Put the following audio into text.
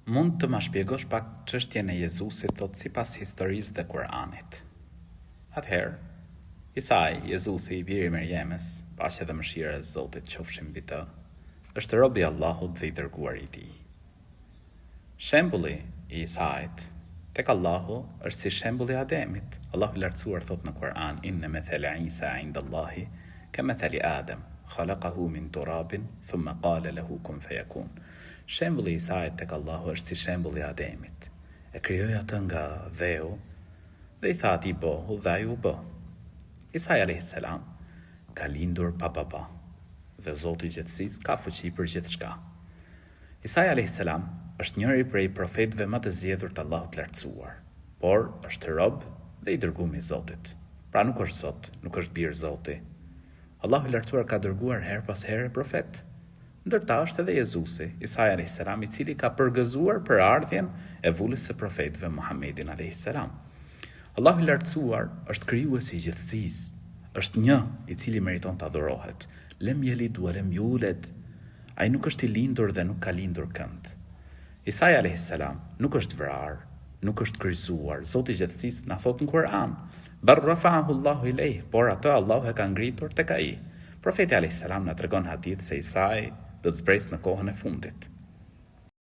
Mund të ma shpjegosh pak çështjen e Jezusit thot sipas historisë dhe Kuranit. Atëherë, Isai, Jezusi i biri i Merjemës, paqja dhe mëshira e Zotit qofshin mbi të, është robi i Allahut dhe i dërguari i tij. Shembulli i Isait tek Allahu është si shembulli i Ademit. Allahu i lartësuar thot në Kur'an: "Inna mathala Isa 'inda Allahi kamathali Adam, khalaqahu min turabin thumma qala lahu kun fayakun." Shembulli i Isait tek Allahu është si shembulli i Ademit. E krijoi atë nga dheu dhe i tha atij bëhu dhe ai u bë. Isai a.s. ka lindur pa baba dhe Zoti i gjithësisë ka fuqi për gjithçka. Isai a.s. është njëri prej profetëve më të zgjedhur të Allahut të lartësuar, por është rob dhe i dërguar i Zotit. Pra nuk është Zot, nuk është bir Zoti. Allahu i lartësuar ka dërguar her pas here profet. Ndërta është edhe Jezusi, Isai a.s. i cili ka përgëzuar për ardhjen e vullës së profetëve Muhammedin a.s. Allahu i lartësuar është krijuesi i gjithësisë, është një i cili meriton të adhurohet. Lem yelid wa lem yulad. Ai nuk është i lindur dhe nuk ka lindur kënd. Isai a.s. nuk është vrar, nuk është kryqëzuar. Zoti i gjithësisë na thot në Kur'an: "Bar rafa'ahu Allahu ilayh", por atë Allahu e ka ngritur tek ai. Profeti a.s. na tregon hadith se Isai do të zbresë në kohën e fundit.